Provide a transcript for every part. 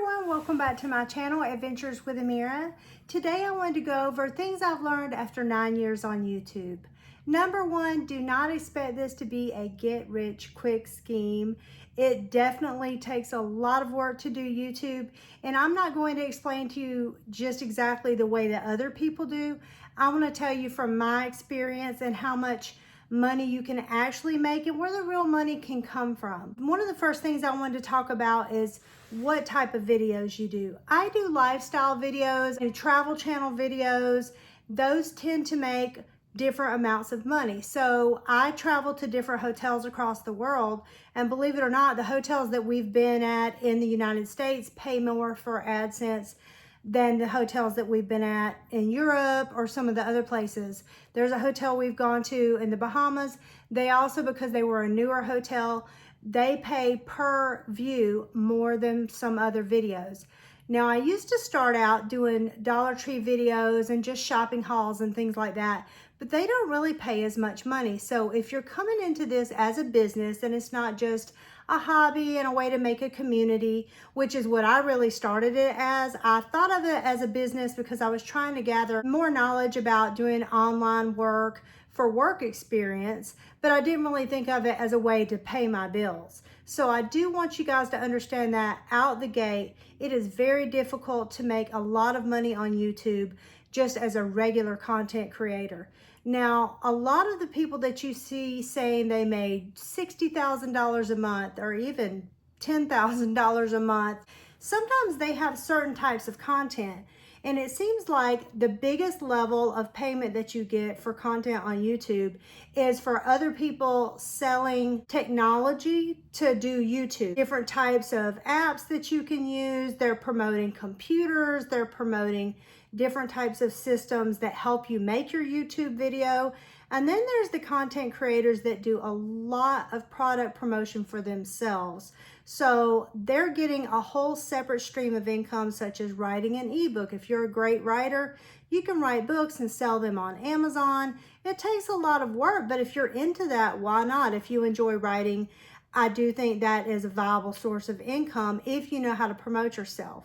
everyone, welcome back to my channel, Adventures with Amira. Today I wanted to go over things I've learned after 9 years on YouTube. Number one, do not expect this to be a get-rich-quick scheme. It definitely takes a lot of work to do YouTube, and I'm not going to explain to you just exactly the way that other people do. I want to tell you from my experience and how much money you can actually make and where the real money can come from. One of the first things I wanted to talk about is what type of videos you do. I do lifestyle videos, I do travel channel videos. Those tend to make different amounts of money. So I travel to different hotels across the world, and believe it or not, the hotels that we've been at in the United States pay more for AdSense than the hotels that we've been at in Europe or some of the other places. There's a hotel we've gone to in the Bahamas. They also, because they were a newer hotel, they pay per view more than some other videos. Now, I used to start out doing Dollar Tree videos and just shopping hauls and things like that, but they don't really pay as much money. So if you're coming into this as a business and it's not just a hobby and a way to make a community, which is what I really started it as. I thought of it as a business because I was trying to gather more knowledge about doing online work for work experience, but I didn't really think of it as a way to pay my bills. So I do want you guys to understand that out the gate, it is very difficult to make a lot of money on YouTube just as a regular content creator. Now, a lot of the people that you see saying they made $60,000 a month or even $10,000 a month, sometimes they have certain types of content. And it seems like the biggest level of payment that you get for content on YouTube is for other people selling technology to do YouTube. Different types of apps that you can use. They're promoting computers. They're promoting different types of systems that help you make your YouTube video. And then there's the content creators that do a lot of product promotion for themselves. So they're getting a whole separate stream of income, such as writing an ebook. If you're a great writer, you can write books and sell them on Amazon. It takes a lot of work, but if you're into that, why not? If you enjoy writing, I do think that is a viable source of income if you know how to promote yourself.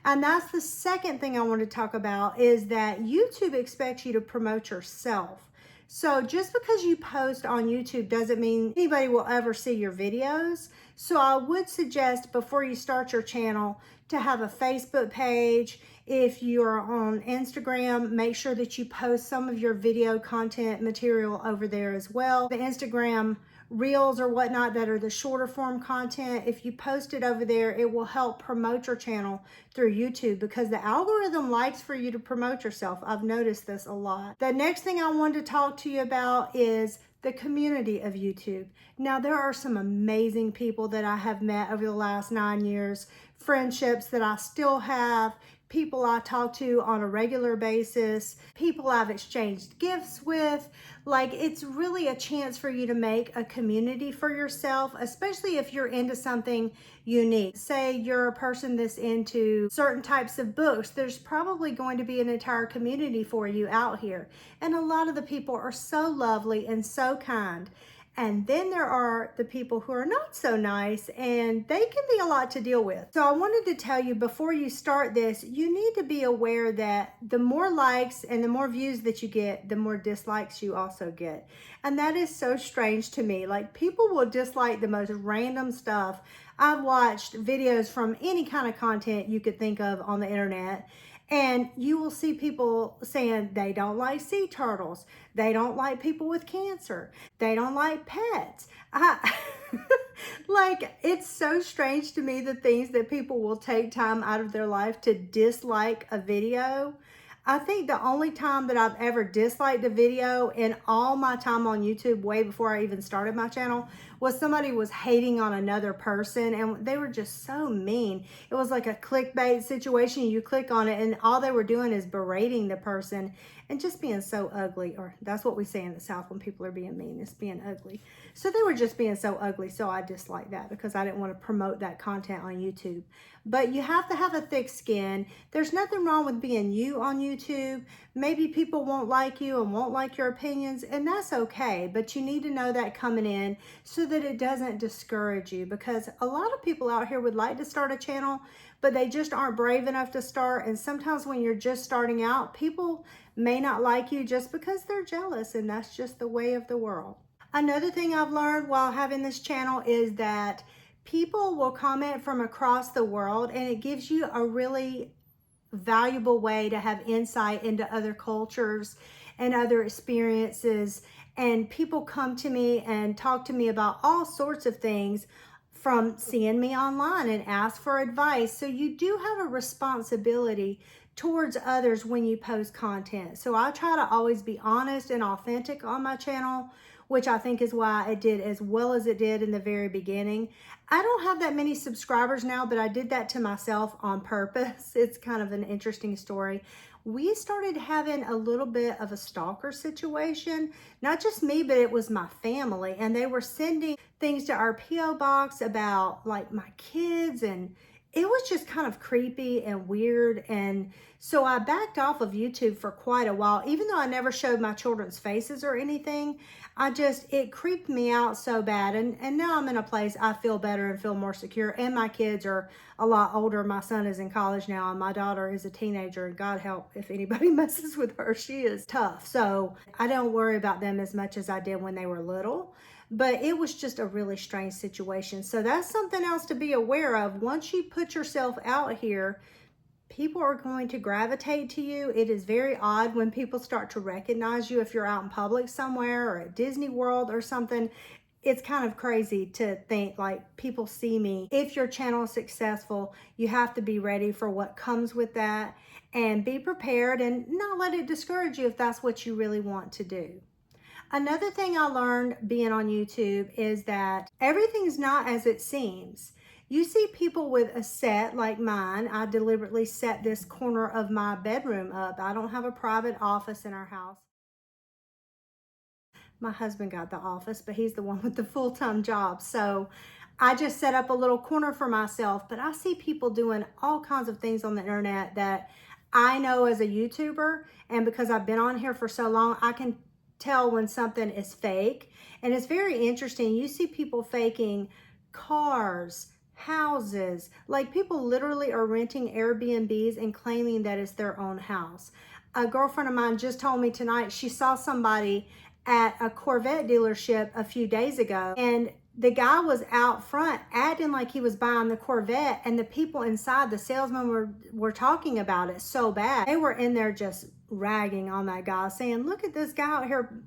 And that's the second thing I want to talk about, is that YouTube expects you to promote yourself. So just because you post on YouTube doesn't mean anybody will ever see your videos. So I would suggest before you start your channel to have a Facebook page. If you're on Instagram, make sure that you post some of your video content material over there as well. The Instagram reels or whatnot that are the shorter form content, if you post it over there, it will help promote your channel through YouTube because the algorithm likes for you to promote yourself. I've noticed this a lot. The next thing I wanted to talk to you about is the community of YouTube. Now, there are some amazing people that I have met over the last 9 years, friendships that I still have, people I talk to on a regular basis, people I've exchanged gifts with. Like, it's really a chance for you to make a community for yourself, especially if you're into something unique. Say you're a person that's into certain types of books, there's probably going to be an entire community for you out here. And a lot of the people are so lovely and so kind. And then there are the people who are not so nice, and they can be a lot to deal with. So I wanted to tell you before you start this, you need to be aware that the more likes and the more views that you get, the more dislikes you also get. And that is so strange to me. Like, people will dislike the most random stuff. I've watched videos from any kind of content you could think of on the internet, and you will see people saying they don't like sea turtles. They don't like people with cancer. They don't like pets. Like, it's so strange to me the things that people will take time out of their life to dislike a video. I think the only time that I've ever disliked a video in all my time on YouTube, way before I even started my channel, was somebody was hating on another person, and they were just so mean. It was like a clickbait situation. You click on it and all they were doing is berating the person and just being so ugly. Or that's what we say in the South when people are being mean, is being ugly. So they were just being so ugly. So I disliked that because I didn't want to promote that content on YouTube. But you have to have a thick skin. There's nothing wrong with being you on YouTube. Maybe people won't like you and won't like your opinions, and that's okay. But you need to know that coming in so that it doesn't discourage you, because a lot of people out here would like to start a channel, but they just aren't brave enough to start. And sometimes when you're just starting out, people may not like you just because they're jealous, and that's just the way of the world. Another thing I've learned while having this channel is that people will comment from across the world, and it gives you a really valuable way to have insight into other cultures and other experiences. And people come to me and talk to me about all sorts of things from seeing me online and ask for advice. So you do have a responsibility towards others when you post content. So I try to always be honest and authentic on my channel, which I think is why it did as well as it did in the very beginning. I don't have that many subscribers now, but I did that to myself on purpose. It's kind of an interesting story. We started having a little bit of a stalker situation, not just me, but it was my family. And they were sending things to our P.O. box about like my kids, and it was just kind of creepy and weird. And so I backed off of YouTube for quite a while, even though I never showed my children's faces or anything. It creeped me out so bad. And now I'm in a place I feel better and feel more secure. And my kids are a lot older. My son is in college now, and my daughter is a teenager. And God help if anybody messes with her. She is tough. So I don't worry about them as much as I did when they were little. But it was just a really strange situation. So that's something else to be aware of. Once you put yourself out here, people are going to gravitate to you. It is very odd when people start to recognize you if you're out in public somewhere or at Disney World or something. It's kind of crazy to think like people see me. If your channel is successful, you have to be ready for what comes with that and be prepared and not let it discourage you if that's what you really want to do. Another thing I learned being on YouTube is that everything's not as it seems. You see people with a set like mine. I deliberately set this corner of my bedroom up. I don't have a private office in our house. My husband got the office, but he's the one with the full-time job. So I just set up a little corner for myself. But I see people doing all kinds of things on the internet that I know as a YouTuber, and because I've been on here for so long, I can tell when something is fake. And it's very interesting. You see people faking cars, houses, like people literally are renting Airbnbs and claiming that it's their own house. A girlfriend of mine just told me tonight she saw somebody at a Corvette dealership a few days ago, and the guy was out front acting like he was buying the Corvette, and the people inside, the salesmen were talking about it so bad. They were in there just ragging on that guy, saying, look at this guy out here,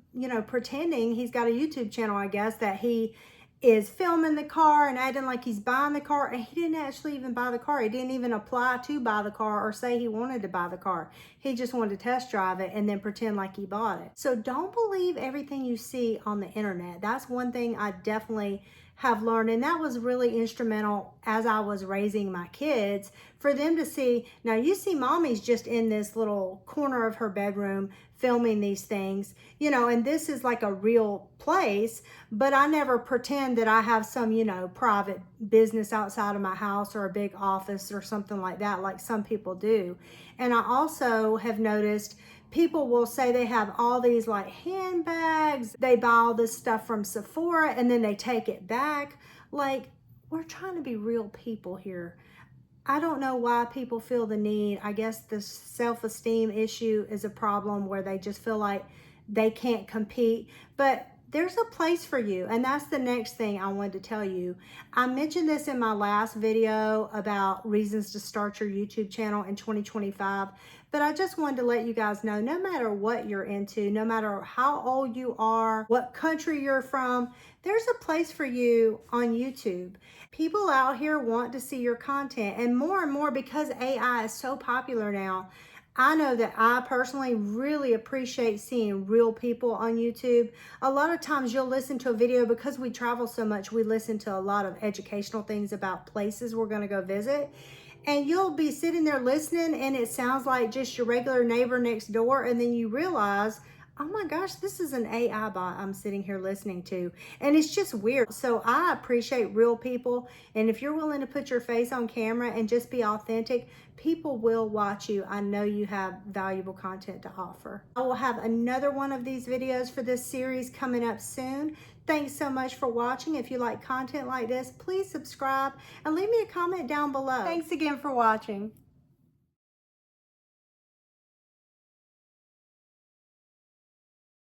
pretending he's got a YouTube channel, I guess, that he is filming the car and acting like he's buying the car, and he didn't actually even buy the car. He didn't even apply to buy the car or say he wanted to buy the car. He just wanted to test drive it and then pretend like he bought it. So don't believe everything you see on the internet. That's one thing I definitely have learned, and that was really instrumental as I was raising my kids, for them to see. Now you see mommy's just in this little corner of her bedroom filming these things, and this is like a real place, but I never pretend that I have some, private business outside of my house or a big office or something like that, like some people do. And I also have noticed people will say they have all these like handbags, they buy all this stuff from Sephora and then they take it back. Like, we're trying to be real people here. I don't know why people feel the need. I guess the self-esteem issue is a problem where they just feel like they can't compete. But there's a place for you, and that's the next thing I wanted to tell you. I mentioned this in my last video about reasons to start your YouTube channel in 2025, but I just wanted to let you guys know, no matter what you're into, no matter how old you are, what country you're from, there's a place for you on YouTube. People out here want to see your content, and more because AI is so popular now, I know that I personally really appreciate seeing real people on YouTube. A lot of times you'll listen to a video, because we travel so much, we listen to a lot of educational things about places we're going to go visit. And you'll be sitting there listening and it sounds like just your regular neighbor next door. And then you realize, oh my gosh, this is an AI bot I'm sitting here listening to. And it's just weird. So I appreciate real people. And if you're willing to put your face on camera and just be authentic, people will watch you. I know you have valuable content to offer. I will have another one of these videos for this series coming up soon. Thanks so much for watching. If you like content like this, please subscribe and leave me a comment down below. Thanks again for watching.